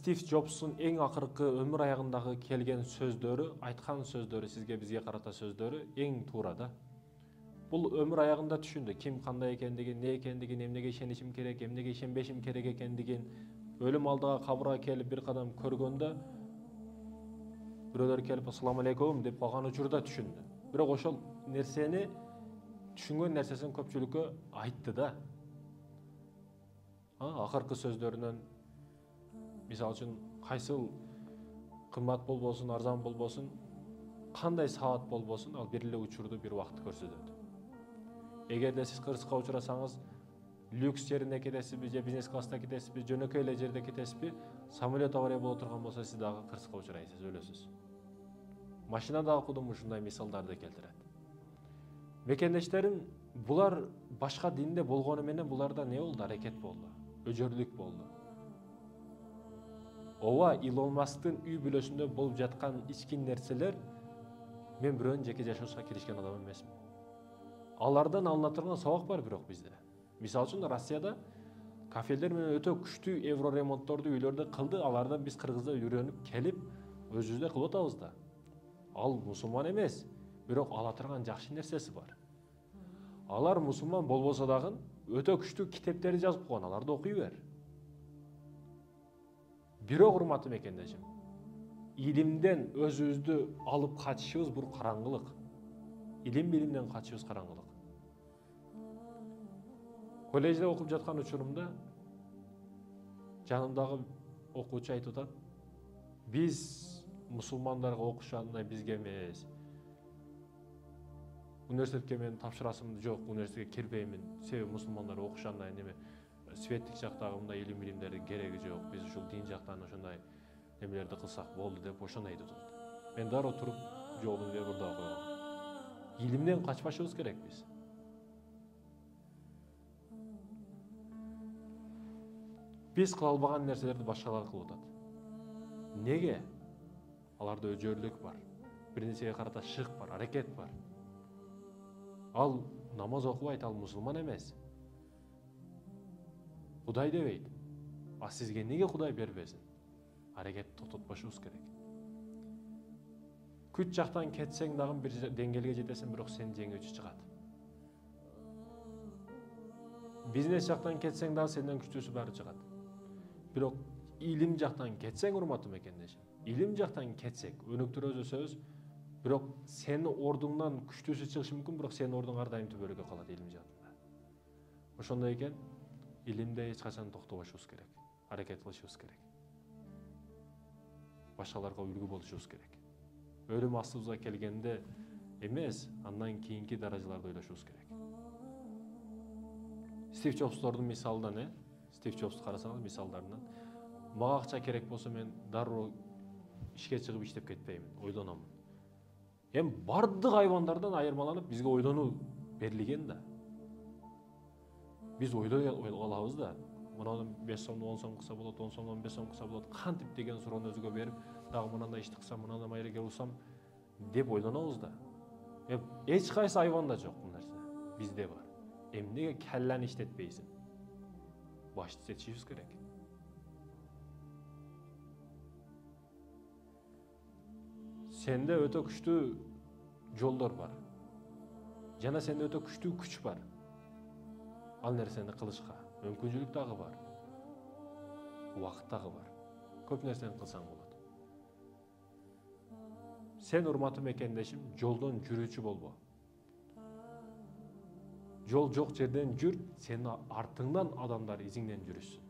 Стив Джобстун эң акыркы өмүр аягындагы келген сөздөрү, айткан сөздөрү, сизге бизге карата сөздөрү эң туура да. Бул өмүр аягында түшүндү, ким кандай экендигин, не экендигин, эмнеге ишенишим керек, эмнеге ишенбешим керек экендигин, өлүм алдыга кабырга келип бир кадам көргөндө бирөөлөр келип ассаламу алейкум деп калган учурда түшүндү. Бирок ошол нерсени түшүнгөн нерсесин көпчүлүккө айтты да. Акыркы сөздөрүнөн мисалы үчүн кайсыл кымбат болбосун, арзан болбосун, кандай саат болбосун, ал бир эле учурду бир убакытты көрсөтөт. Эгерде сиз кырсыкка учурасаңыз, люкс жерине кетесизби же бизнес класста кетесизби, жөнөкөй эле жерде кетесизби, самолет авария боло турган болсо сиз дагы кырсыкка учурайсыз, өлөсүз. Машинада окудум, ушундай мисалдарды келтирет. Мекендештерим, булар башка динде болгону менен буларда не болду? Аракет болду, өжөрлүк болду. Ооба, Илон Масктын үй бүлөсүндө болуп жаткан ички нерселер мен бирөөнүн жеке жашоосуна киришкен адам эмесмин. Алардан алына турган сабак бар бирок бизде. Мисалы үчүн Россияда кафелер менен өтө күчтүү евро ремонтторду үйлөрдө кылды, алардан биз Кыргызда үйрөнүп келип өзүбүздө кылып атабыз да. Ал мусулман эмес, бирок ала турган жакшы нерсеси бар. Алар мусулман болбосо дагы өтө күчтүү китептерди жазып койгон, аларды окуй бер. Бирок урматтуу мекендешим, илимден өзүбүздү алып качышыбыз бул караңгылык. Илим билимден качышыбыз караңгылык. Колледжде окуп жаткан учурумда жанымдагы окуучу айтып атат: "Биз мусулмандарга окушандай бизге эмес. Университетке мен тапшырасым жок, университетке кирбеймин. Себеби мусулмандар окушандай неме, светтик жактагы мындай илим билимдердин кереги жок. Биз ушул дин жактан ошондой немелерди кылсак болду" деп ошондой айтып атат. Мен дароо туруп жообун берип ырдап койгом. Илимден качпашыбыз керек биз. Биз кыла албаган нерселерди башкалар кылып атат. Неге? Аларда өжөрлүк бар. Бир нерсеге карата шык бар, аракет бар. Ал намаз окубайт, ал мусулман эмес. Кудай дебейт. А сизге неге Кудай бербесин? Аракетти токтотпошубуз керек. Күч жактан кетсең дагы бир деңгээлге жетесиң, бирок сени жеңүүчү чыгат. Бизнес жактан кетсең дагы сенден күчтүүсү баары чыгат. Бирок илим жактан кетсең, урматтуу мекендешим, илим жактан кетсек, өнүктүрө өсөбүз, бирок сенин ордуңдан күчтүүсү чыгышы мүмкүн, бирок сенин ордуң ар дайым төбөлүккө калат илим жактында. Ошондой экен, илимде эч качан токтобошубуз керек, аракет кылышыбыз керек. Башкаларга үлгү болушубуз керек. Өлүм астыбызга келгенде эмес, андан кийинки даражаларды ойлошубуз керек. Стив Джобстордун мисалынан, Стив Джобсту карасаңыз мисалдарынан, мага акча керек болсо мен дароо ишке чыгып иштеп кетпеймин, ойлономун. Бардык айбандардан айырмаланып бизге ойлонуу берилген да. Биз ойлой алабыз да. Мунадан 5 сомдон 10 сом кылса болот, 10 сомдон 5 сом кылса болот, кантип деген суроону өзүгө берип, дагы мынандай ишти кылсам, мынандай майрегер болсам деп ойлонобуз да. Эч кайсы айбанда жок бул нерсе. Бизде бар. Эмнеге келлени иштетпейсиң? Башты сечишибиз керек. Сенде өтө күчтүү жолдор бар. Жана сенде өтө күчтүү күч бар. Ал нерсени кылышка мүмкүнчүлүк дагы бар. Убакыт дагы бар. Көп нерсени кылсаң болот. Сен, урматтуу мекендешим, жолдон жүрүүчү болбо. Жол жок жерден жүр, сенин артыңдан адамдар изиңден жүрүшсүн.